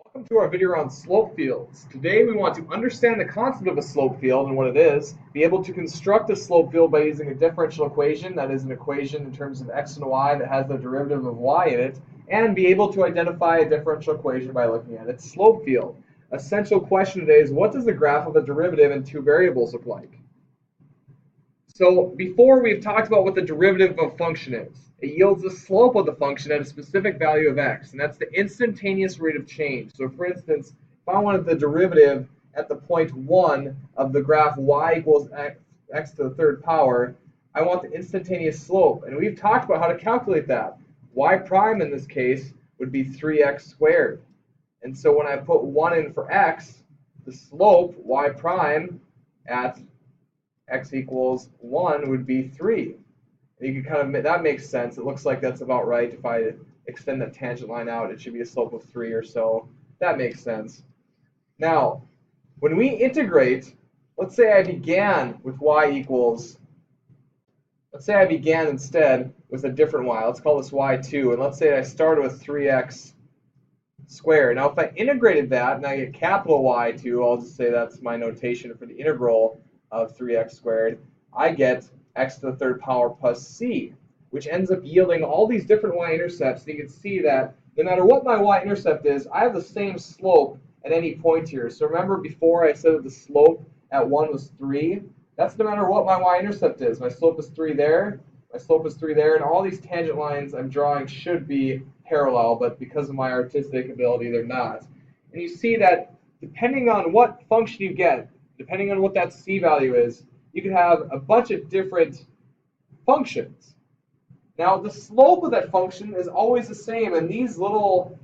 Welcome to our video on slope fields. Today we want to understand the concept of a slope field and what it is, be able to construct a slope field by using a differential equation, that is an equation in terms of x and y that has the derivative of y in it, and be able to identify a differential equation by looking at its slope field. Essential question today is, what does the graph of a derivative in two variables look like? So before, we've talked about what the derivative of a function is. It yields the slope of the function at a specific value of x, and that's the instantaneous rate of change. So for instance, if I wanted the derivative at the point 1 of the graph y equals x to the third power, I want the instantaneous slope. And we've talked about how to calculate that. Y prime in this case would be 3x squared. And so when I put 1 in for x, the slope y prime at x equals 1 would be 3. And you can kind of, that makes sense. It looks like that's about right. If I extend that tangent line out, it should be a slope of 3 or so. That makes sense. Now, when we integrate, let's say I began with y equals, let's say I began instead with a different y. Let's call this y2. And let's say I started with 3x squared. Now, if I integrated that and I get capital Y2, I'll just say that's my notation for the integral of 3x squared. I get x to the third power plus c, which ends up yielding all these different y-intercepts. So you can see that no matter what my y-intercept is, I have the same slope at any point here. So remember before I said that the slope at 1 was 3? That's no matter what my y-intercept is. My slope is 3 there, my slope is 3 there, and all these tangent lines I'm drawing should be parallel, but because of my artistic ability, they're not. And you see that depending on what function you get, depending on what that c value is, you can have a bunch of different functions. Now, the slope of that function is always the same, and these little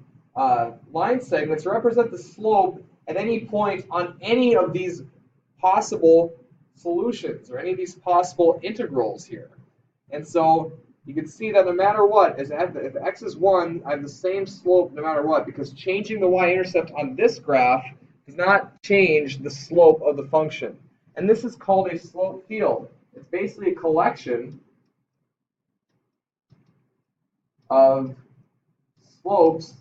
line segments represent the slope at any point on any of these possible solutions or any of these possible integrals here. And so you can see that no matter what, if x is 1, I have the same slope no matter what, because changing the y-intercept on this graph does not change the slope of the function. And this is called a slope field. It's basically a collection of slopes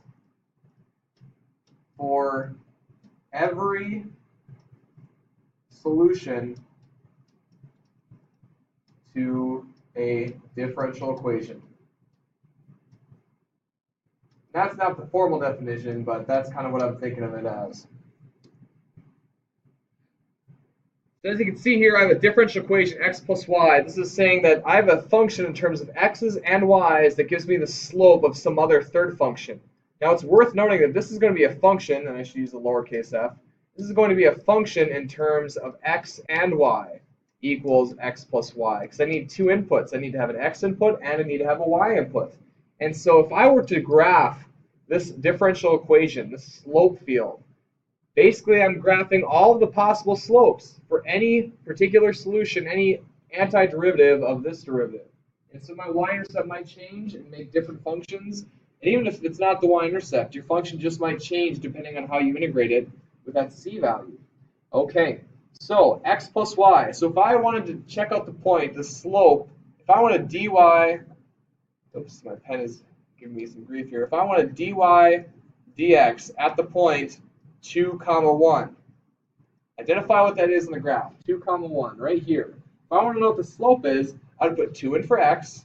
for every solution to a differential equation. That's not the formal definition, but that's kind of what I'm thinking of it as. So as you can see here, I have a differential equation, x plus y. This is saying that I have a function in terms of x's and y's that gives me the slope of some other third function. Now it's worth noting that this is going to be a function, and I should use the lowercase f. This is going to be a function in terms of x and y equals x plus y, because I need two inputs. I need to have an x input and I need to have a y input. And so if I were to graph this differential equation, this slope field, basically I'm graphing all of the possible slopes for any particular solution, any antiderivative of this derivative. And so my y-intercept might change and make different functions. And even if it's not the y-intercept, your function just might change depending on how you integrate it with that c value. Okay, so x plus y. So if I wanted to check out the point, the slope, if I wanted dy, oops, my pen is giving me some grief here. If I wanted dy dx at the point 2, 1, identify what that is in the graph. 2, 1, right here. If I want to know what the slope is, I'd put 2 in for x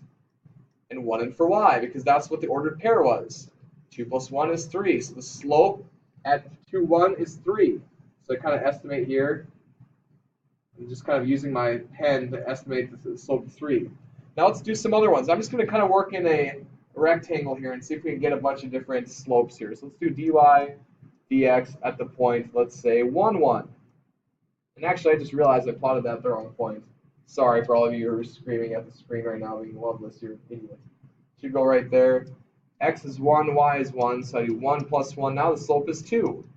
and 1 in for y, because that's what the ordered pair was. 2 plus 1 is 3. So the slope at 2, 1 is 3. So I kind of estimate here. I'm just kind of using my pen to estimate the slope of 3. Now let's do some other ones. I'm just going to kind of work in a rectangle here and see if we can get a bunch of different slopes here. So let's do dy dx at the point, let's say 1, 1. And actually, I just realized I plotted that at the wrong point. Sorry for all of you who are screaming at the screen right now, being loveless, you're idiots. Should go right there. X is 1, y is 1, so I do 1 plus 1. Now the slope is 2.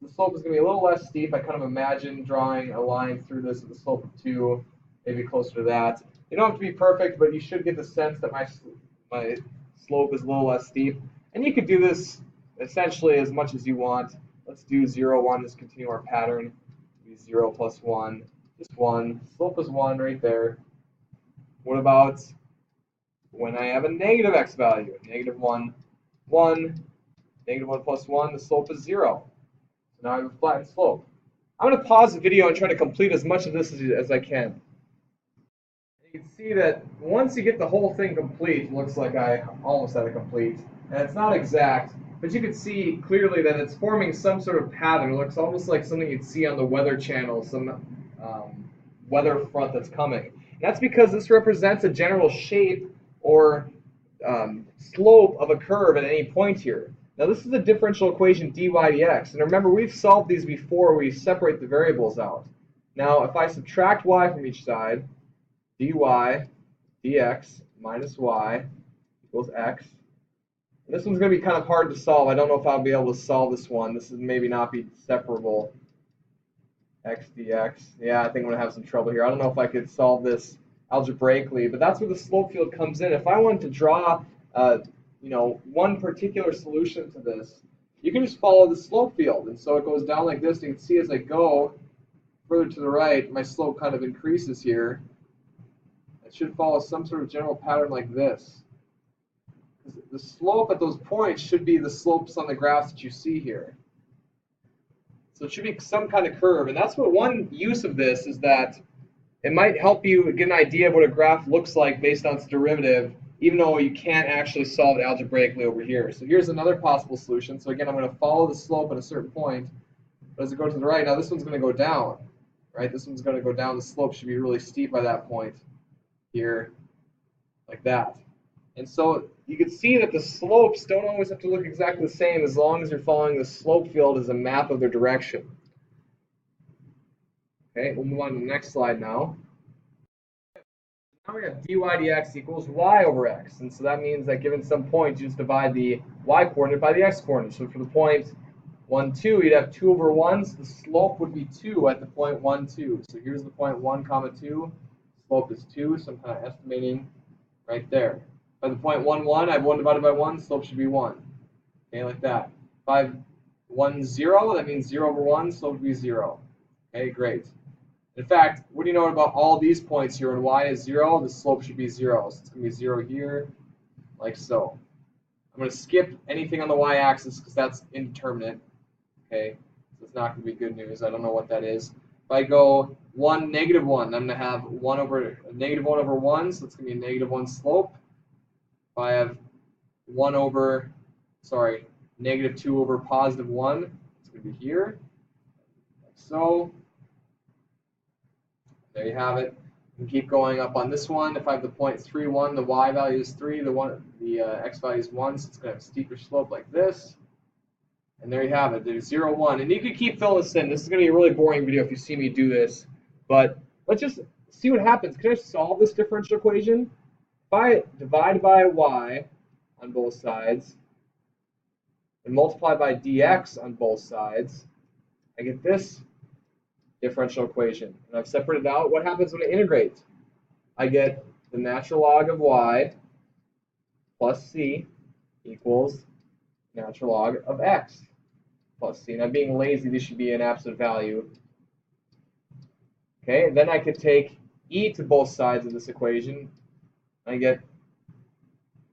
The slope is going to be a little less steep. I kind of imagine drawing a line through this with a slope of 2, maybe closer to that. You don't have to be perfect, but you should get the sense that my slope is a little less steep. And you could do this essentially as much as you want. Let's do 0, 1, just continue our pattern. 0 plus 1, just 1. Slope is 1 right there. What about when I have a negative x value? Negative 1, 1, Negative 1 plus 1, the slope is 0. So now I have a flattened slope. I'm going to pause the video and try to complete as much of this as I can. You can see that once you get the whole thing complete, it looks like I almost had it complete. And it's not exact, but you can see clearly that it's forming some sort of pattern. It looks almost like something you'd see on the Weather Channel, some weather front that's coming. And that's because this represents a general shape or slope of a curve at any point here. Now this is a differential equation dy dx, and remember we've solved these before. We separate the variables out. Now if I subtract y from each side, dy dx minus y equals x. And this one's going to be kind of hard to solve. I don't know if I'll be able to solve this one. This is maybe not be separable. X dx. Yeah, I think I'm going to have some trouble here. I don't know if I could solve this algebraically, but that's where the slope field comes in. If I wanted to draw one particular solution to this, you can just follow the slope field. And so it goes down like this. You can see as I go further to the right, my slope kind of increases here. It should follow some sort of general pattern like this. The slope at those points should be the slopes on the graphs that you see here. So it should be some kind of curve. And that's what one use of this is, that it might help you get an idea of what a graph looks like based on its derivative, even though you can't actually solve it algebraically over here. So here's another possible solution. So again, I'm going to follow the slope at a certain point. But as I go to the right, now this one's going to go down. Right? This one's going to go down. The slope should be really steep by that point here, like that. And so you can see that the slopes don't always have to look exactly the same as long as you're following the slope field as a map of their direction. Okay, we'll move on to the next slide now. Now we have dy dx equals y over x. And so that means that given some point, you just divide the y coordinate by the x coordinate. So for the point 1, 2, you'd have 2 over 1. So the slope would be 2 at the point 1, 2. So here's the point 1, comma 2. Slope is 2, so I'm kind of estimating right there. By the point 1, 1, I have 1 divided by 1, slope should be 1. Okay, like that. If I have 1, 0, that means 0 over 1, slope would be 0. Okay, great. In fact, what do you know about all these points here? When y is 0, the slope should be 0. So it's going to be 0 here, like so. I'm going to skip anything on the y-axis because that's indeterminate. Okay, so it's not going to be good news. I don't know what that is. If I go 1, negative 1, I'm going to have negative 1 over 1, so it's going to be a negative 1 slope. If I have negative 2 over positive 1, it's going to be here, like so. There you have it. You can keep going up on this one. If I have the point 3, 1, the y value is 3, the x value is 1, so it's going to have a steeper slope like this. And there you have it. There's 0, 1. And you can keep filling this in. This is going to be a really boring video if you see me do this. But let's just see what happens. Can I solve this differential equation? If I divide by y on both sides and multiply by dx on both sides, I get this differential equation. And I've separated out what happens when I integrate. I get the natural log of y plus c equals natural log of x plus c. And I'm being lazy, this should be an absolute value. Okay, and then I could take e to both sides of this equation. I get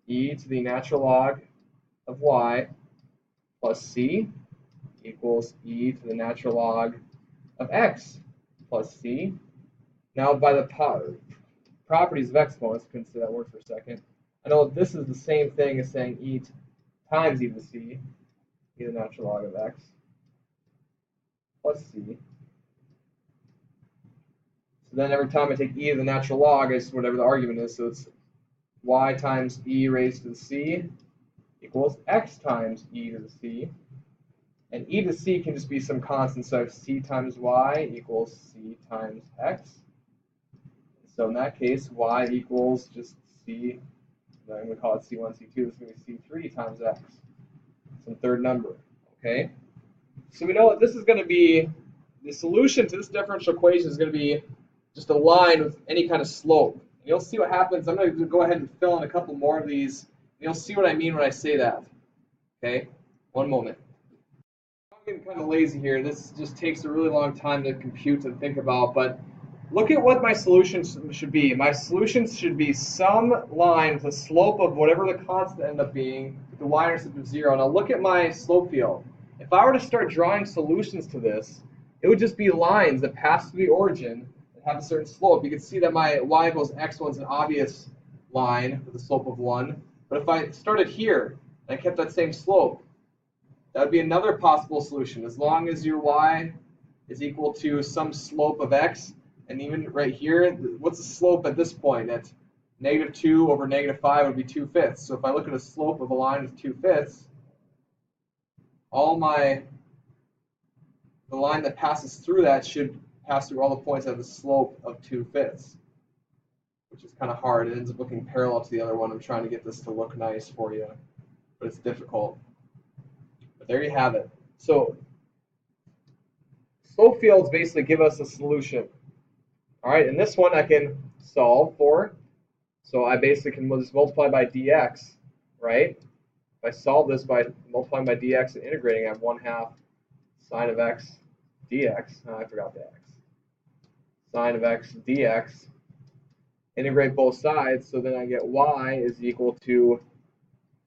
e to the natural log of y plus c equals e to the natural log of x plus c. Now by the properties of exponents, consider that word for a second. I know this is the same thing as saying e times e to the c, e to the natural log of x plus c. So then every time I take e to the natural log, it's whatever the argument is. So it's y times e raised to the c equals x times e to the c. And e to the c can just be some constant, so I have c times y equals c times x. So in that case, y equals just c, I'm going to call it c1, c2, this is going to be c3 times x, some third number, okay? So we know that this is going to be, the solution to this differential equation is going to be just a line with any kind of slope. And you'll see what happens. I'm going to go ahead and fill in a couple more of these, and you'll see what I mean when I say that, okay? One moment. I'm getting kind of lazy here. This just takes a really long time to compute and think about, but look at what my solutions should be. My solutions should be some line with a slope of whatever the constant end up being the y-intercept of 0. Now look at my slope field. If I were to start drawing solutions to this, it would just be lines that pass through the origin that have a certain slope. You can see that my y equals x1 is an obvious line with a slope of 1. But if I started here and I kept that same slope, that would be another possible solution. As long as your y is equal to some slope of x, and even right here, what's the slope at this point? At -2 over -5 would be 2/5. So if I look at a slope of a line with 2/5, the line that passes through that should pass through all the points that have the slope of 2/5, which is kind of hard. It ends up looking parallel to the other one. I'm trying to get this to look nice for you, but it's difficult. But there you have it. So slope fields basically give us a solution. All right, and this one I can solve for. So I basically can just multiply by dx, right? If I solve this by multiplying by dx and integrating, I have 1/2 sine of x dx. Oh, I forgot the x. Sine of x dx. Integrate both sides, so then I get y is equal to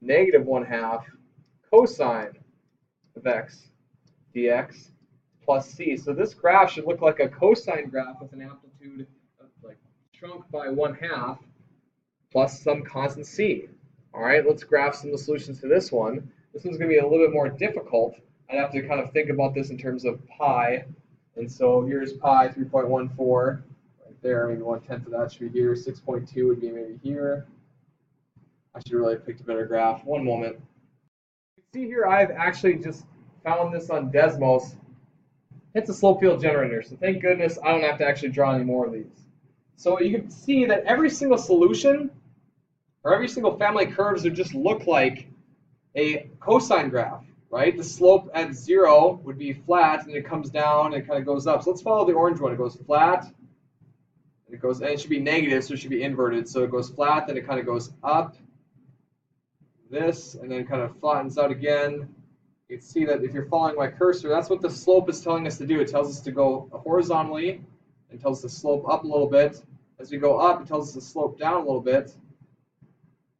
-1/2 cosine of x dx plus c. So this graph should look like a cosine graph with an amplitude of, like, shrunk by 1/2 plus some constant c. All right, let's graph some of the solutions to this one. This one's going to be a little bit more difficult. I'd have to kind of think about this in terms of pi. And so here's pi 3.14 right there. Maybe 1/10 of that should be here. 6.2 would be maybe here. I should really have picked a better graph. One moment. You can see here I've actually just found this on Desmos. It's a slope field generator, so thank goodness I don't have to actually draw any more of these. So you can see that every single solution or every single family of curves would just look like a cosine graph, right? The slope at 0 would be flat, and it comes down and it kind of goes up. So let's follow the orange one. It goes flat, and it should be negative, so it should be inverted. So it goes flat, then it kind of goes up, this, and then kind of flattens out again. You can see that if you're following my cursor, that's what the slope is telling us to do. It tells us to go horizontally, and tells us to slope up a little bit. As we go up, it tells us to slope down a little bit.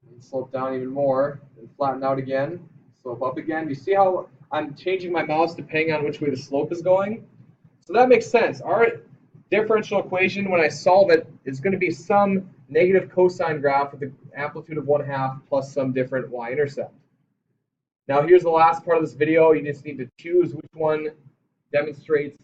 And slope down even more, and flatten out again. Slope up again. You see how I'm changing my mouse depending on which way the slope is going? So that makes sense. Our differential equation, when I solve it, is going to be some negative cosine graph with an amplitude of 1/2 plus some different y-intercept. Now here's the last part of this video. You just need to choose which one demonstrates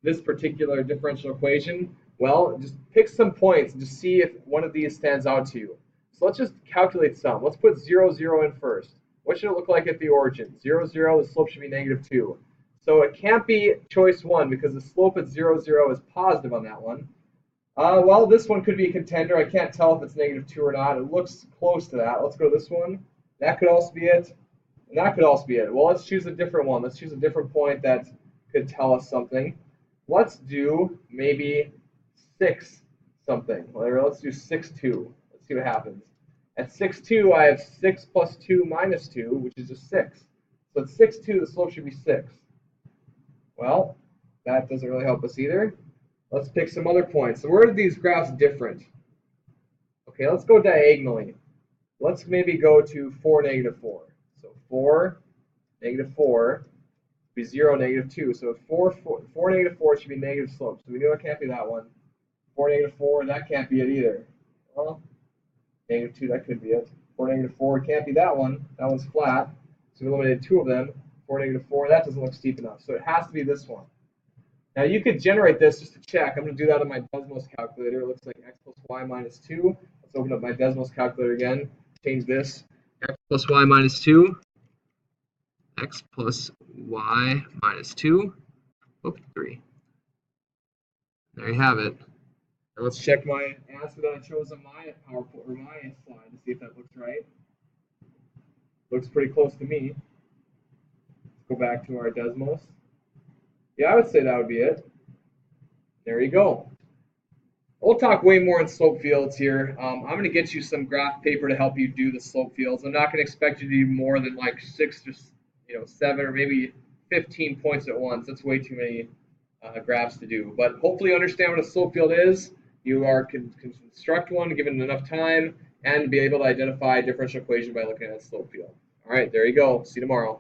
this particular differential equation. Well, just pick some points and just see if one of these stands out to you. So let's just calculate some. Let's put 0, 0 in first. What should it look like at the origin? 0, 0, the slope should be -2. So it can't be choice 1 because the slope at 0, 0 is positive on that one. Well, this one could be a contender. I can't tell if it's -2 or not. It looks close to that. Let's go to this one. That could also be it. And that could also be it. Well, let's choose a different one. Let's choose a different point that could tell us something. Let's do maybe 6 something. Let's do 6/2. Let's see what happens. At 6/2, I have 6 plus 2 minus 2, which is just 6. So at 6/2, the slope should be 6. Well, that doesn't really help us either. Let's pick some other points. So where are these graphs different? Okay, let's go diagonally. Let's maybe go to 4, -4. So 4, -4 would be 0, -2. So 4, -4 should be negative slope. So we know it can't be that one. 4, -4, that can't be it either. Well, -2, that could be it. 4, -4, can't be that one. That one's flat. So we eliminated 2 of them. 4, -4, that doesn't look steep enough. So it has to be this one. Now you could generate this just to check. I'm going to do that on my Desmos calculator. It looks like x plus y minus 2. Let's open up my Desmos calculator again. Change this. X plus y minus 2. X plus y minus 2. Oops, 3. There you have it. Now let's check my answer that I chose on my PowerPoint or my slide to see if that looks right. Looks pretty close to me. Let's go back to our Desmos. Yeah, I would say that would be it. There you go. We'll talk way more in slope fields here. I'm going to get you some graph paper to help you do the slope fields. I'm not going to expect you to do more than like 6 or 7 or maybe 15 points at once. That's way too many graphs to do. But hopefully you understand what a slope field is. You can construct one given enough time and be able to identify a differential equation by looking at a slope field. All right, there you go. See you tomorrow.